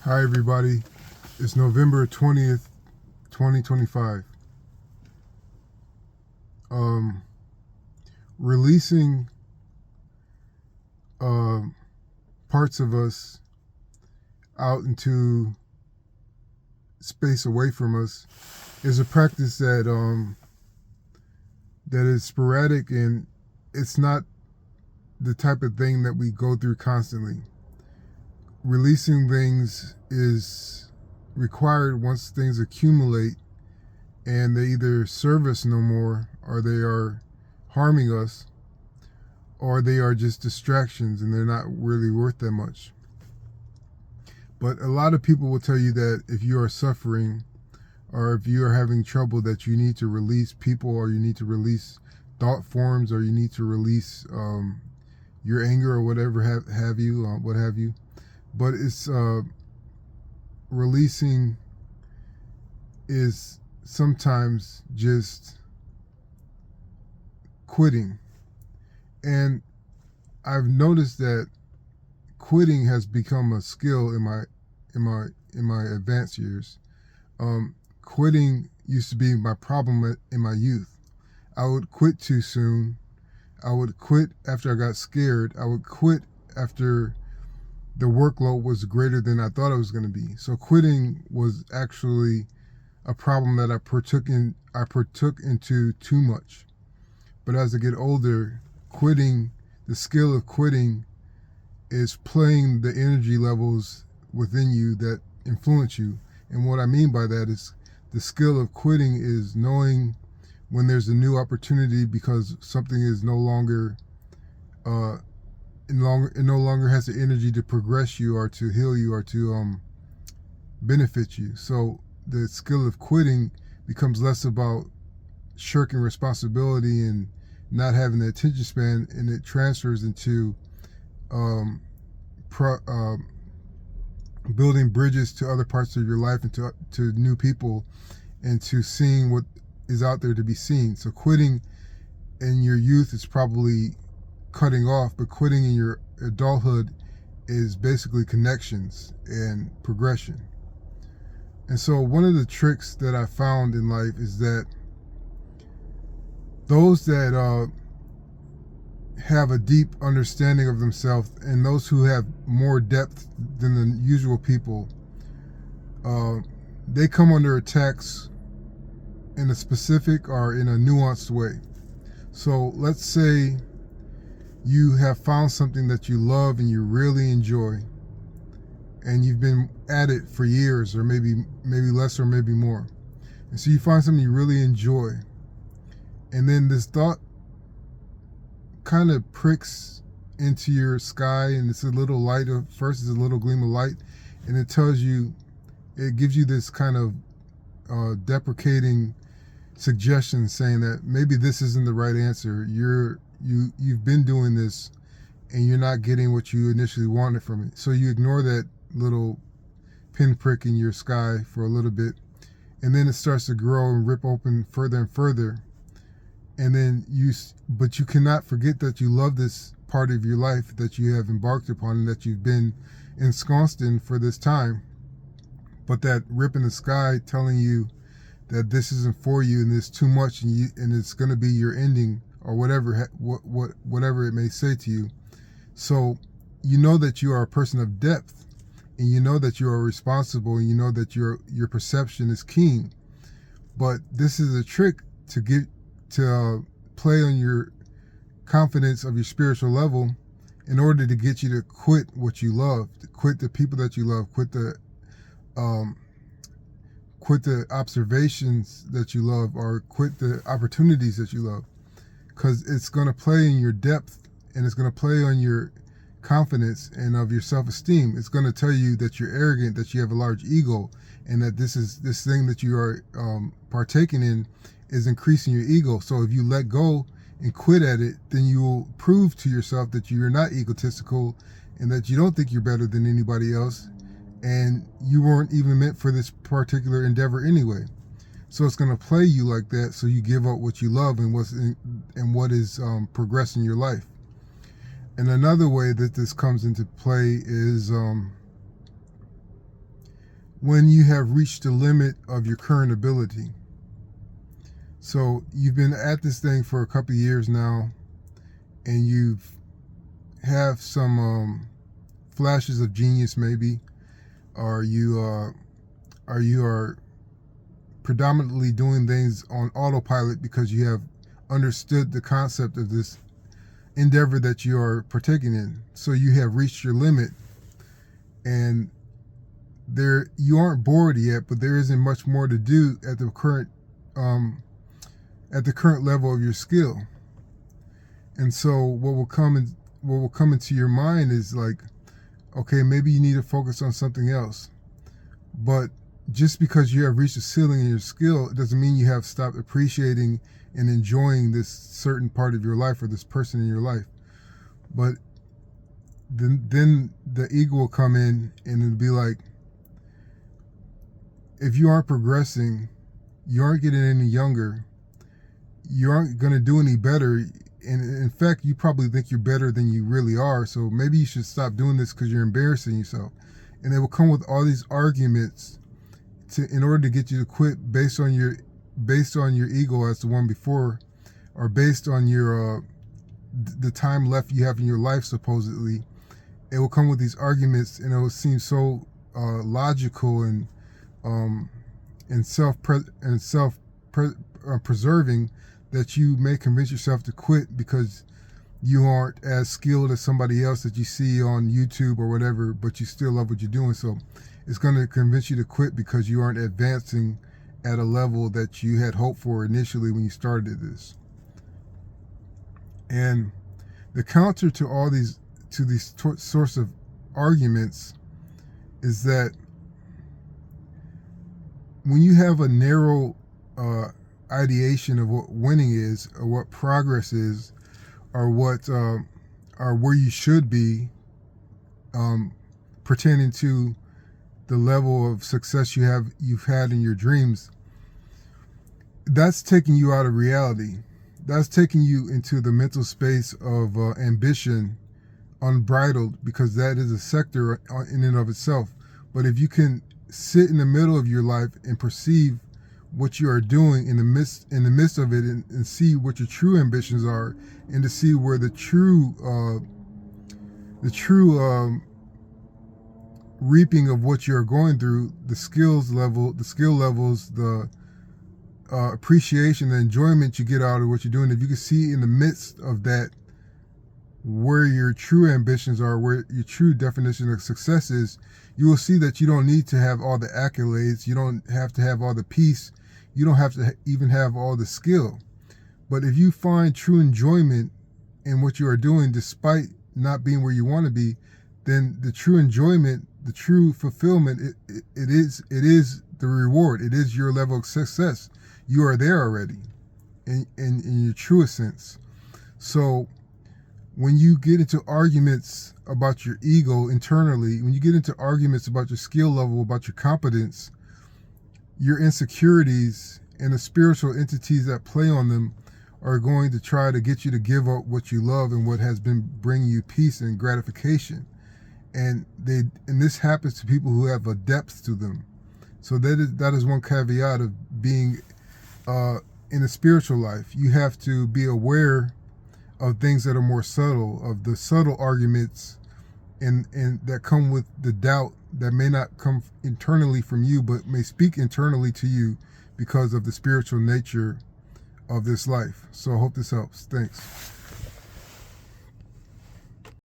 Hi, everybody. It's November 20th, 2025. Um, Releasing uh, parts of us out into space away from us is a practice that is sporadic, and it's not the type of thing that we go through constantly. Releasing things is required once things accumulate and they either serve us no more, or they are harming us, or they are just distractions and they're not really worth that much. But a lot of people will tell you that if you are suffering or if you are having trouble, that you need to release people, or you need to release thought forms, or you need to release your anger, or whatever have you, what have you. But it's releasing is sometimes just quitting. And I've noticed that quitting has become a skill in my advanced years. Quitting used to be my problem in my youth. I would quit too soon. I would quit after I got scared. I would quit after the workload was greater than I thought it was going to be. So quitting was actually a problem that I partook into too much. But as I get older, the skill of quitting is playing the energy levels within you that influence you. And what I mean by that is the skill of quitting is knowing when there's a new opportunity, because something is no longer it no longer has the energy to progress you or to heal you or to benefit you. So the skill of quitting becomes less about shirking responsibility and not having the attention span, and it transfers into um, pro, building bridges to other parts of your life and to new people, and to seeing what is out there to be seen. So quitting in your youth is probably cutting off, but quitting in your adulthood is basically connections and progression. And so one of the tricks that I found in life is that those that have a deep understanding of themselves, and those who have more depth than the usual people, they come under attacks in a specific or in a nuanced way. So let's say you have found something that you love and you really enjoy, and you've been at it for years, or maybe less, or maybe more. And so you find something you really enjoy, and then this thought kind of pricks into your sky, and it's a little light. First it's a little gleam of light, and it gives you this kind of deprecating suggestion, saying that maybe this isn't the right answer. You've been doing this and you're not getting what you initially wanted from it. So you ignore that little pinprick in your sky for a little bit, and then it starts to grow and rip open further and further. And then but you cannot forget that you love this part of your life that you have embarked upon and that you've been ensconced in for this time. But that rip in the sky telling you that this isn't for you, and it's too much, and it's going to be your ending, or whatever it may say to you. So you know that you are a person of depth, and you know that you are responsible, and you know that your perception is keen. But this is a trick to play on your confidence of your spiritual level, in order to get you to quit what you love, to quit the people that you love, quit the observations that you love, or quit the opportunities that you love, because it's going to play in your depth, and it's going to play on your confidence and of your self-esteem. It's going to tell you that you're arrogant, that you have a large ego, and that this thing that you are partaking in is increasing your ego. So if you let go and quit at it, then you will prove to yourself that you're not egotistical, and that you don't think you're better than anybody else, and you weren't even meant for this particular endeavor anyway. So it's going to play you like that, so you give up what you love and what is progressing your life. And another way that this comes into play is when you have reached the limit of your current ability. So you've been at this thing for a couple of years now, and you have some flashes of genius maybe, or you are predominantly doing things on autopilot because you have understood the concept of this endeavor that you are partaking in. So you have reached your limit, and you aren't bored yet, but there isn't much more to do at the current level of your skill. And so what will come into your mind is like, okay, maybe you need to focus on something else. But just because you have reached a ceiling in your skill, it doesn't mean you have stopped appreciating and enjoying this certain part of your life or this person in your life. But then the ego will come in and it'll be like, if you aren't progressing, you aren't getting any younger, you aren't going to do any better. And in fact, you probably think you're better than you really are. So maybe you should stop doing this because you're embarrassing yourself. And they will come with all these arguments in order to get you to quit based on your ego as the one before, or based on your the time left you have in your life supposedly. It will come with these arguments, and it will seem so logical and self-preserving that you may convince yourself to quit because you aren't as skilled as somebody else that you see on YouTube or whatever, but you still love what you're doing. So it's going to convince you to quit because you aren't advancing at a level that you had hoped for initially when you started this. And the counter to all these sorts of arguments is that when you have a narrow ideation of what winning is, or what progress is, or what or where you should be, pertaining to the level of success you've had in your dreams, that's taking you out of reality. That's taking you into the mental space of ambition, unbridled, because that is a sector in and of itself. But if you can sit in the middle of your life and perceive what you are doing in the midst of it, and see what your true ambitions are, and to see where the true reaping of what you're going through, the skill levels, the appreciation, the enjoyment you get out of what you're doing. If you can see in the midst of that where your true ambitions are, where your true definition of success is, you will see that you don't need to have all the accolades. You don't have to have all the peace. You don't have to even have all the skill. But if you find true enjoyment in what you are doing, despite not being where you want to be, then the true enjoyment, the true fulfillment, it is the reward. It is your level of success. You are there already in your truest sense. So when you get into arguments about your ego internally, when you get into arguments about your skill level, about your competence, your insecurities and the spiritual entities that play on them are going to try to get you to give up what you love and what has been bringing you peace and gratification. And this happens to people who have a depth to them. So that is one caveat of being in the spiritual life. You have to be aware of things that are more subtle, of the subtle arguments and that come with the doubt that may not come internally from you, but may speak internally to you because of the spiritual nature of this life. So I hope this helps. Thanks.